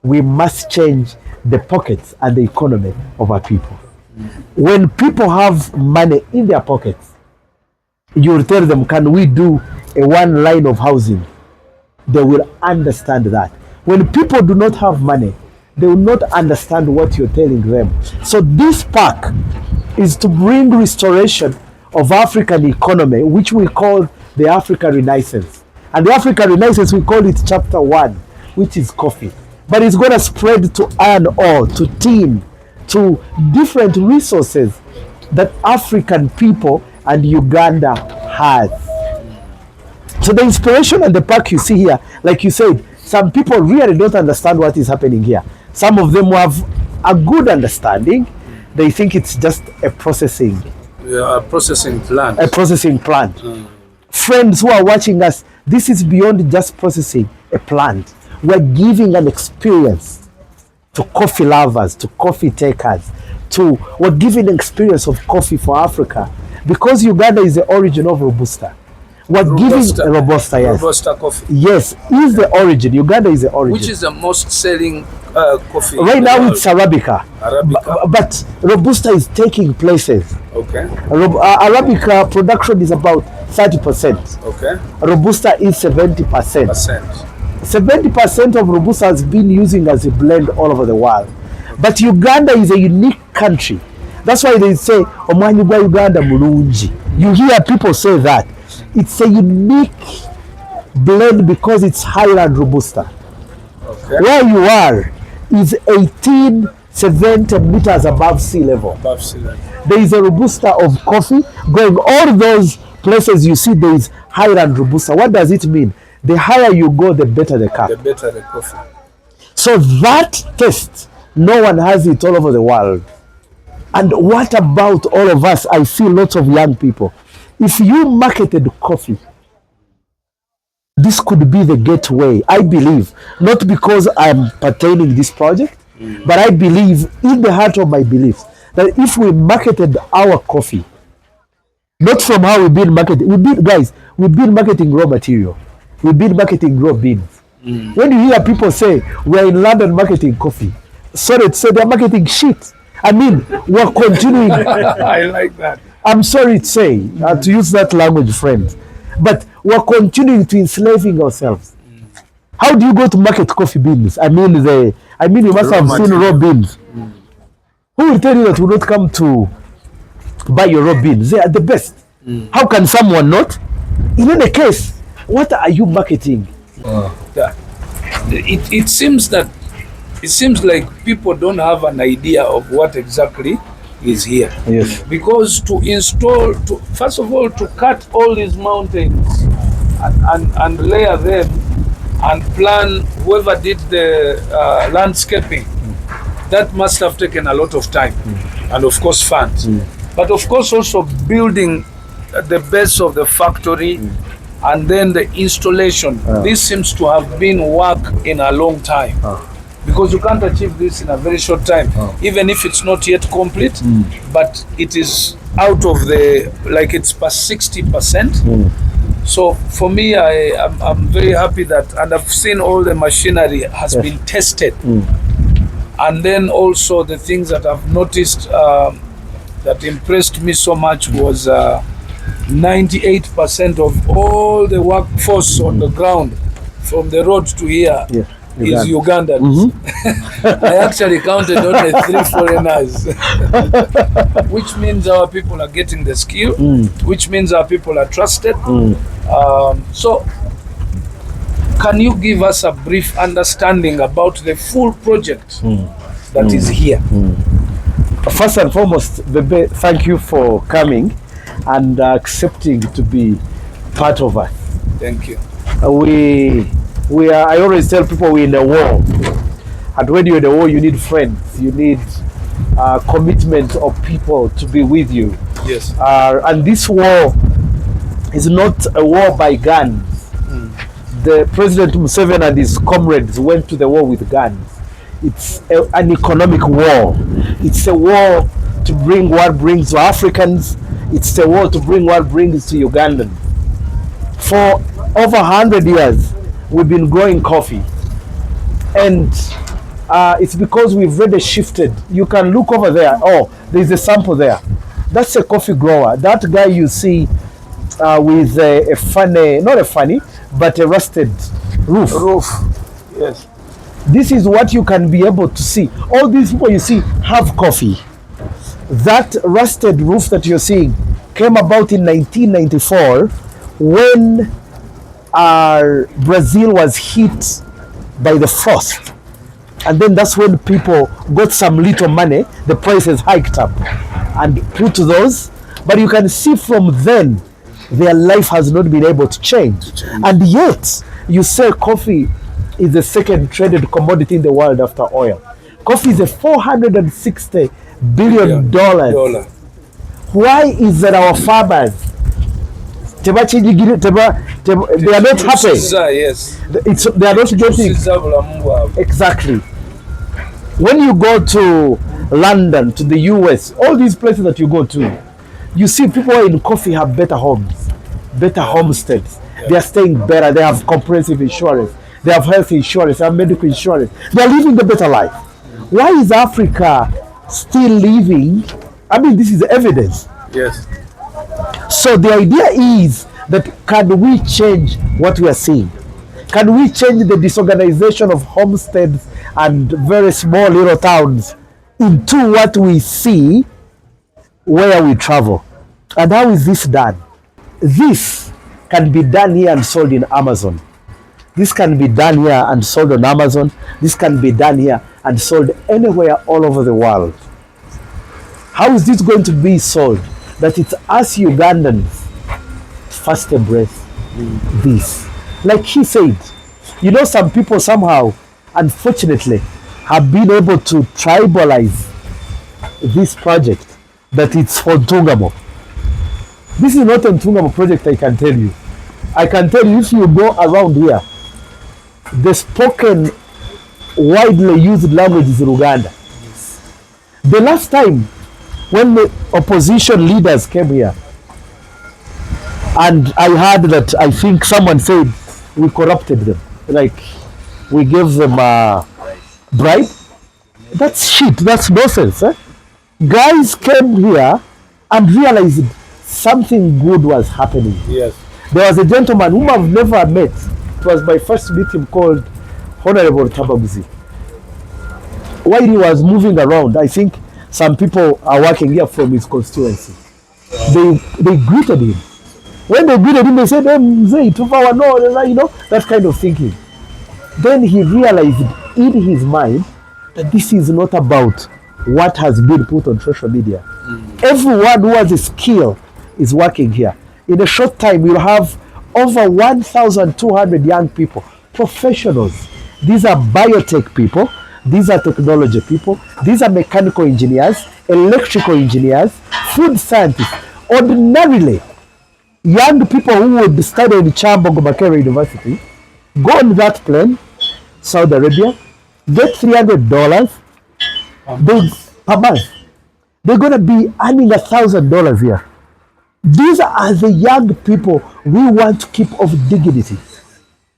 we must change the pockets and the economy of our people. When people have money in their pockets, you will tell them, can we do a one line of housing? They will understand that. When people do not have money, they will not understand what you're telling them. So this park is to bring restoration of African economy, which we call the African Renaissance. And the African Renaissance, we call it chapter 1, which is coffee. But it's going to spread to iron ore, to tin, to different resources that African people and Uganda has. So the inspiration and the park you see here, like you said, some people really don't understand what is happening here. Some of them have a good understanding. They think it's just a processing. Yeah, a processing plant. A processing plant. Friends who are watching us, this is beyond just processing a plant. We're giving an experience to coffee lovers, to coffee takers, we're giving an experience of coffee for Africa. Because Uganda is the origin of Robusta. We're Robusta. giving Robusta, yes. Robusta coffee. Yes, is the origin. Uganda is the origin. Which is the most selling coffee? Right now it's Arabica. Arabica. But Robusta is taking places. Okay. Arabica production is about 30%. Okay. Robusta is 70%. 70% of Robusta has been using as a blend all over the world. But Uganda is a unique country. That's why they say, Omwani gwa Uganda mulungi. You hear people say that. It's a unique blend because it's Highland Robusta. Okay. Where you are is 1870 meters above sea level. Above sea level. There is a Robusta of coffee going all those places you see. There is Highland Robusta. What does it mean? The higher you go, the better the cup. The better the coffee. So that taste, no one has it all over the world. And what about all of us? I see lots of young people. If you marketed coffee, this could be the gateway, I believe. Not because I'm pertaining this project, but I believe in the heart of my beliefs that if we marketed our coffee, not from how we've been marketing, we've been marketing raw material. We've been marketing raw beans. When you hear people say, we're in London marketing coffee, sorry to say, they're marketing shit. I mean, we're continuing. I like that. I'm sorry to say, to use that language, friends, but we're continuing to enslaving ourselves. How do you go to market coffee beans? I mean, you must have seen raw beans. Who will tell you that will not come to buy your raw beans? They are the best. How can someone not? In any case, what are you marketing? It seems like people don't have an idea of what exactly is here. Yes. Because first of all, to cut all these mountains and layer them and plan, whoever did the landscaping, that must have taken a lot of time and of course funds. But of course also building the base of the factory and then the installation. This seems to have been work in a long time. Because you can't achieve this in a very short time, even if it's not yet complete, but it is out of it's past 60%. So for me, I'm very happy that, and I've seen all the machinery has been tested. And then also the things that I've noticed that impressed me so much was 98% of all the workforce on the ground from the road to here is Ugandans. I actually counted only 3 foreigners, which means our people are getting the skill, which means our people are trusted. So can you give us a brief understanding about the full project that is here? First and foremost, Bebe, thank you for coming and accepting to be part of us. Thank you. We are, I always tell people we're in a war. And when you're in a war, you need friends. You need commitment of people to be with you. Yes. And this war is not a war by guns. The President Museveni and his comrades went to the war with guns. It's an economic war. It's a war to bring what brings to Africans. It's a war to bring what brings to Ugandans. For over 100 years, we've been growing coffee. And it's because we've really shifted. You can look over there. Oh, there's a sample there. That's a coffee grower. That guy you see with a funny, not a funny, but a rusted roof. Yes. This is what you can be able to see. All these people you see have coffee. That rusted roof that you're seeing came about in 1994 when Brazil was hit by the frost. And then that's when people got some little money, the prices hiked up and put those. But you can see from then, their life has not been able to change. And yet, you say coffee is the second traded commodity in the world after oil. Coffee is a $460 billion. Why is that our farmers, they are not happy? Yes. They are not getting. Exactly. When you go to London, to the US, all these places that you go to, you see people in coffee have better homes, better homesteads. They are staying better. They have comprehensive insurance. They have health insurance. They have medical insurance. They are living the better life. Why is Africa still living? I mean, this is evidence. Yes. So the idea is that can we change what we are seeing? Can we change the disorganization of homesteads and very small little towns into what we see where we travel? And how is this done? This can be done here and sold in Amazon. This can be done here and sold on Amazon. This can be done here and sold anywhere all over the world. How is this going to be sold? That it's us Ugandans first embrace this. Like he said, you know, some people somehow, unfortunately, have been able to tribalize this project, that it's for Ntungamo. This is not a Ntungamo project, I can tell you. I can tell you, if you go around here, the spoken, widely used language is Luganda. The last time when the opposition leaders came here, and I heard that, I think someone said we corrupted them, like we gave them a bribe. That's shit, that's nonsense. Guys came here and realized something good was happening. Yes. There was a gentleman whom I've never met. It was my first meeting, called Honorable Tabaguzi. While he was moving around, I think some people are working here from his constituency. They greeted him. When they greeted him, they said, "Hey, Mzee, Tufawa, no," you know, that kind of thinking. Then he realized in his mind that this is not about what has been put on social media. Everyone who has a skill is working here. In a short time, you'll have over 1,200 young people, professionals. These are biotech people. These are technology people. These are mechanical engineers, electrical engineers, food scientists. Ordinarily, young people who would study in Chambogo Makerere University, go on that plane, Saudi Arabia, get $300 per month. They're going to be earning $1,000 here. These are the young people we want to keep of dignity.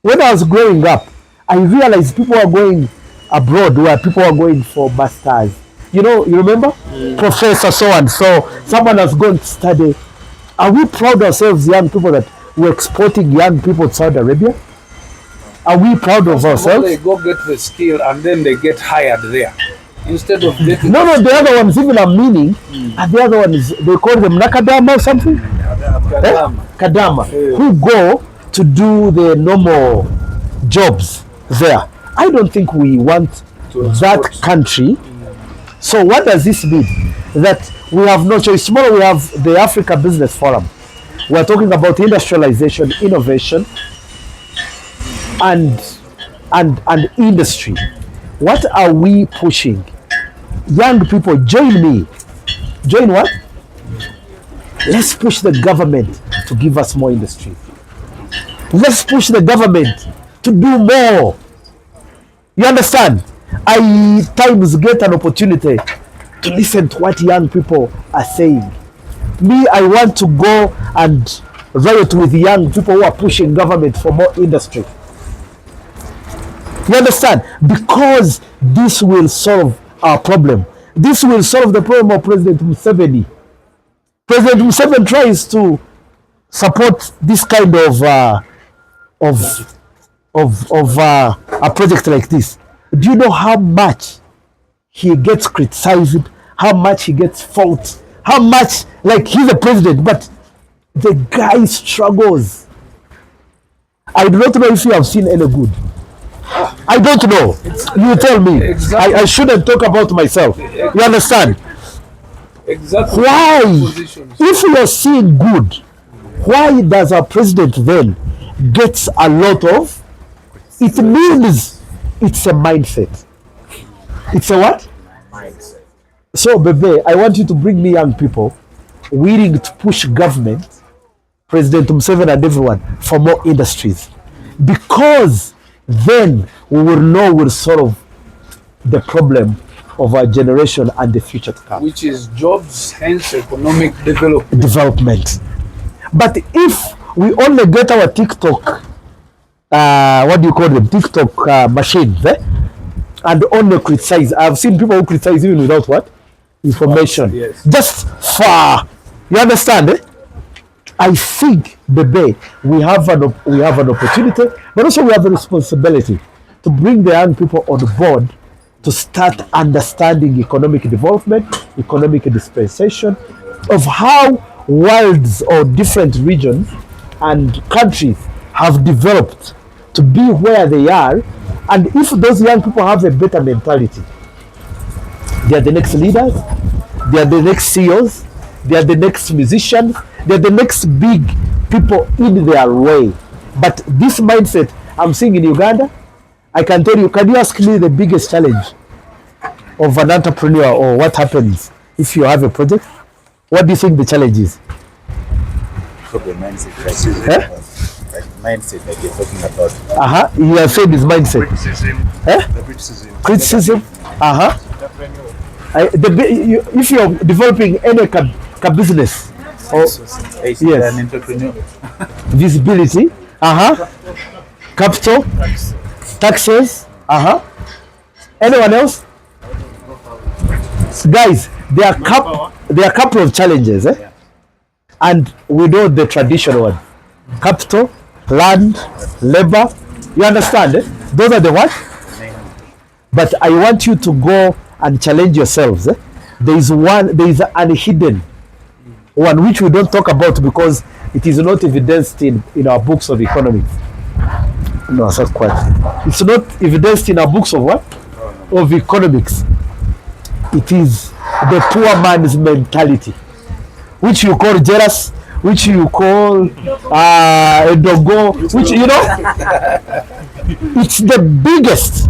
When I was growing up, I realized people are going abroad where people are going for masters. You know, you remember? Professor so and so, someone has gone to study. Are we proud of ourselves, young people, that we're exporting young people to Saudi Arabia? Are we proud of ourselves? They go get the skill and then they get hired there. Instead of getting No, the other ones even are meaning, and the other ones, they call them Nakadama or something? Kadama. Who go to do the normal jobs there. I don't think we want that country. So what does this mean? That we have no choice. Tomorrow we have the Africa Business Forum. We are talking about industrialization, innovation, and industry. What are we pushing? Young people, join me. Join what? Let's push the government to give us more industry. Let's push the government to do more. You understand? I times get an opportunity to listen to what young people are saying. Me, I want to go and riot with young people who are pushing government for more industry. You understand? Because this will solve our problem. This will solve the problem of President Museveni. President Museveni tries to support this kind of a project like this. Do you know how much he gets criticized? How much he gets fault? How much, like, he's a president, but the guy struggles. I do not know if you have seen any good. I don't know. You tell me. Exactly. I shouldn't talk about myself. You understand? Exactly. Why? Positions. If we are seeing good, why does our president then gets a lot of? It means it's a mindset. It's a what? Mindset. So, Bebe, I want you to bring me young people willing to push government, President Museveni and everyone, for more industries. Because then we will know we'll solve the problem of our generation and the future to come. Which is jobs, hence economic development. Development. But if we only get our TikTok, what do you call them? TikTok machines, and only criticize. I've seen people who criticize even without what? Information. Yes. Just far. You understand? I think, Bebe, we have an opportunity, but also we have a responsibility to bring the young people on board to start understanding economic development, economic dispensation, of how worlds or different regions and countries have developed to be where they are. And if those young people have a better mentality, they are the next leaders, they are the next CEOs, they are the next musicians, they are the next big people in their way. But this mindset I'm seeing in Uganda, I can tell you, can you ask me the biggest challenge of an entrepreneur, or what happens if you have a project? What do you think the challenge is? Probably mindset. Like mindset that you're talking about. You have said his mindset. Criticism. Criticism. If you're developing any business, or Yes. Yes. An entrepreneur. visibility, capital, taxes, anyone else? Guys, there are a couple of challenges, and we know the traditional one: capital, land, labor. You understand? Those are the what? But I want you to go and challenge yourselves. There is an hidden one which we don't talk about because it is not evidenced in our books of economics. No, it's not quite. It's not evidenced in our books of what? Of economics. It is the poor man's mentality, which you call jealous, which you call a dogo, which, you know, it's the biggest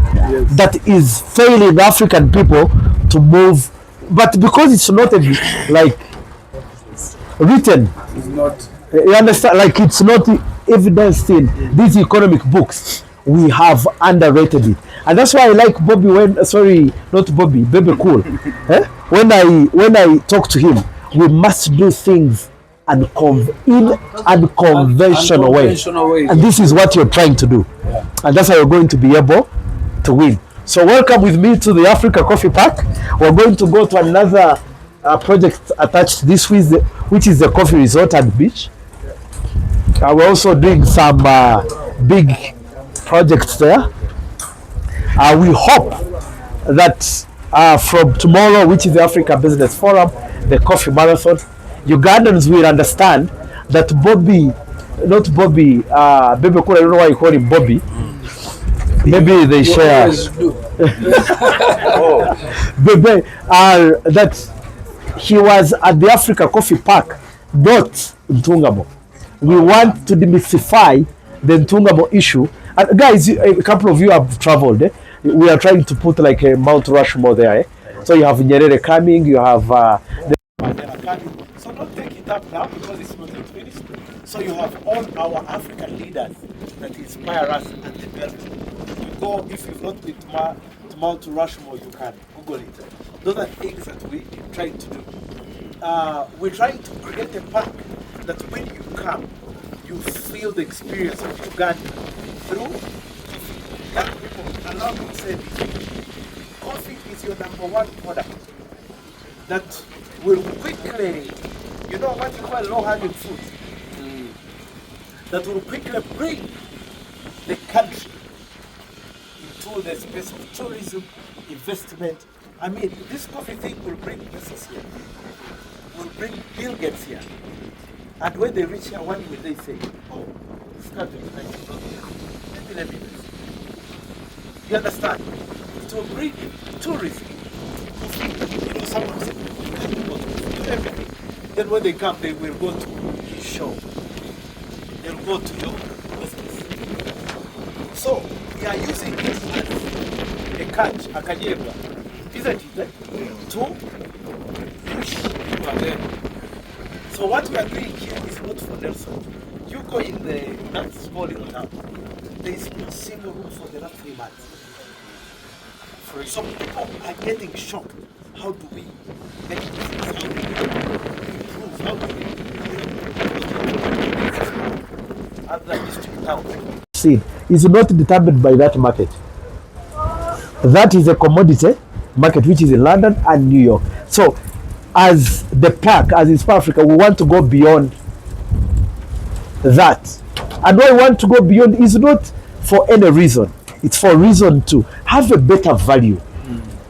that is failing African people to move. But because it's not like written, It's not. you understand, like it's not evidenced in these economic books, we have underrated it. And that's why I like Bobby Bebe Cool. When I talk to him, we must do things in unconventional ways. And this is what you're trying to do. And that's how you're going to be able to win. So welcome with me to the Africa Coffee Park. We're going to go to another project attached this week, which is the Coffee Resort and Beach. We're also doing some big projects there. We hope that from tomorrow, which is the Africa Business Forum, the Coffee Marathon, Ugandans will understand that Bebe Cool, I don't know why you call him Bobby. Maybe they share. Bebe, that he was at the Africa Coffee Park, not Ntungamo. We want to demystify the Ntungamo issue. And guys, a couple of you have traveled. We are trying to put like a Mount Rushmore there. So you have Nyerere coming, you have the Mandela coming. So don't take it up now because it's not yet finished. So you have all our African leaders that inspire us at the belt. You go, if you've not been to Mount Rushmore, you can Google it. Those are things that we try to do. We're trying to create a park that when you come, you feel the experience of Uganda through young people allow me to say this. Coffee is your number one product that will quickly, you know what you call low-hanging fruit, that will quickly bring the country into the space of tourism, investment. I mean, this coffee thing will bring business here, will bring Bill Gates here. And when they reach here, what will they say? Oh, this country is nice. Maybe let me do this. You understand? It will bring tourism. You know, someone will say, can you go to everything? Then when they come, they will go to his show. They'll go to your business. So, we are using this as a catch, a kanyebwa, isn't it? To push people ahead. So what we are doing here is not for Nelson. You go in that small little town, there is no single room for the last 3 months. So people are getting shocked. How do we make business? How do we improve? How do we other district towns? Seed is not determined by that market. That is a commodity market which is in London and New York. So as the park, as in South Africa, we want to go beyond that. And why we want to go beyond is not for any reason. It's for reason to have a better value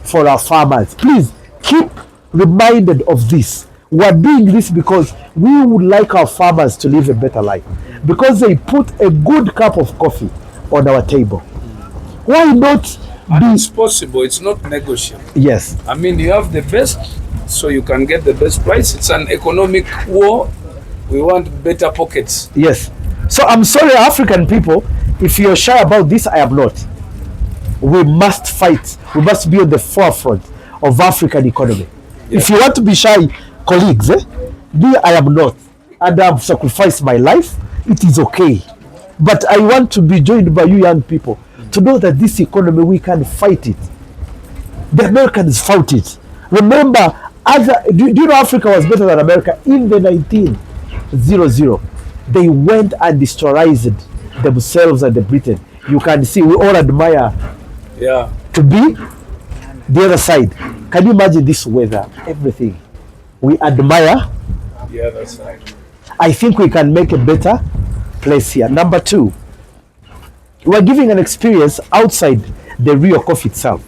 for our farmers. Please keep reminded of this. We are doing this because we would like our farmers to live a better life. Because they put a good cup of coffee on our table. Why not? And it's possible, it's not negotiable. Yes. I mean, you have the best, so you can get the best price. It's an economic war. We want better pockets. Yes. So I'm sorry, African people, if you're shy about this, I am not. We must fight. We must be on the forefront of African economy. Yeah. If you want to be shy, colleagues, me, I am not. And I've sacrificed my life. It is okay. But I want to be joined by you young people to know that this economy, we can fight it. The Americans fought it. Remember, do you know Africa was better than America in the 1900? They went and destroyed themselves and the Britain. You can see, we all admire to be the other side. Can you imagine this weather, everything? We admire the other side. I think we can make a better place here. Number two, we're giving an experience outside the real coffee itself,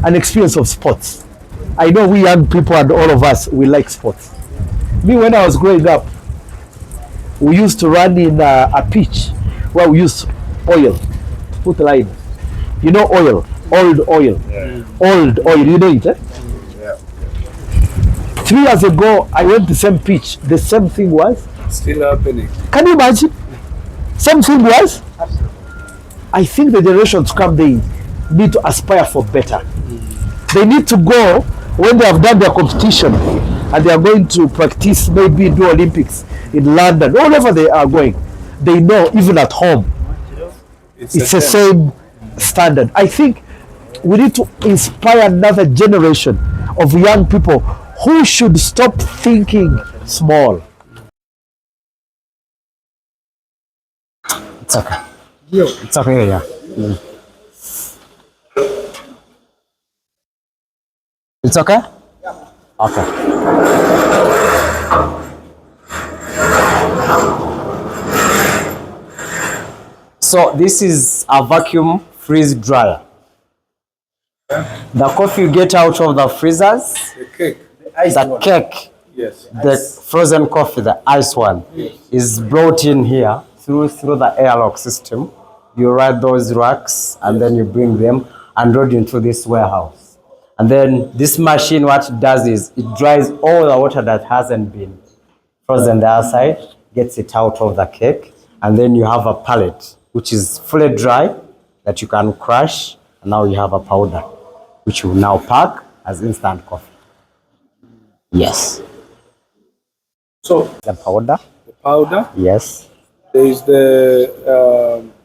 an experience of sports. I know we young people and all of us, we like sports. Me, when I was growing up, we used to run in a pitch where we used oil, put line. You know oil, old oil, old oil, you know it, eh? 3 years ago, I went to the same pitch. The same thing was still happening. Can you imagine? Same thing was. Absolutely. I think the generations come, they need to aspire for better. They need to go when they have done their competition and they are going to practice, maybe do Olympics in London, wherever they are going. They know even at home, it's the same standard. I think we need to inspire another generation of young people who should stop thinking small. It's okay. It's okay, yeah. It's okay? Yeah. Okay. So this is a vacuum freeze dryer. The coffee you get out of the freezers, The cake. the cake, Yes. the frozen coffee, the ice one, is brought in here through the airlock system. You ride those racks and then you bring them and load into this warehouse. And then this machine, what it does is it dries all the water that hasn't been frozen the other side, gets it out of the cake, and then you have a pallet which is fully dry that you can crush, and now you have a powder which you now pack as instant coffee. Yes. So The powder? the powder, Yes. there is the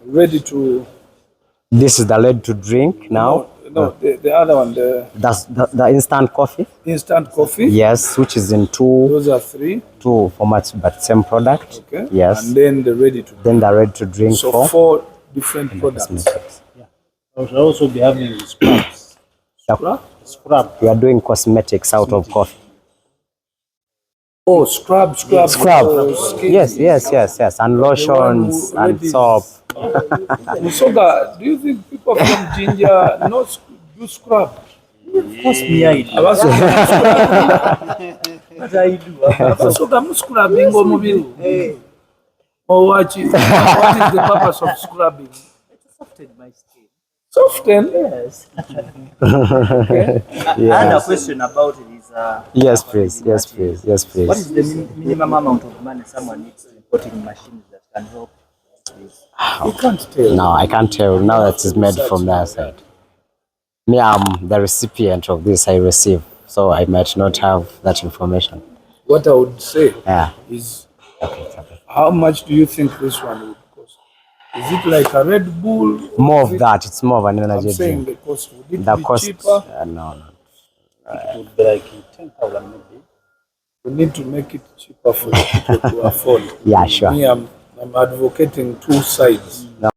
ready to. This is the ready to drink now. No, the other one, the That's the instant coffee. instant coffee. Yes, which is in two Those are 3. formats, but same product. Okay. Yes. And then the ready to. Then the ready to drink So for 4 different products. cosmetics. We should also be having scrubs. Scrub. We are doing cosmetics out of coffee. Oh, scrub. Scrub. for skin. Yes. And lotions and ladies- soap. Musoga, do you think people from Ginger do scrub? Of course, me, I do. What I do. Abasoga muscrubbing omubiri. Or what is the purpose of scrubbing? Soften my skin. Soften? Yes. Okay. I had a question about it. Yes, please. What is the minimum amount of money someone needs to importing machines that can help this? You can't tell. No, I can't tell. Now that it's made from their side. Me, I'm the recipient of this I receive, so I might not have that information. What I would say Yeah. is, how much do you think this one would cost? Is it like a Red Bull? More of that. It's more of an I'm energy saying drink. the cost. Would it The be cost. cheaper? No. It would be like 10,000 maybe. We need to make it cheaper for people to afford. Yeah, sure. Me, I'm advocating two sides.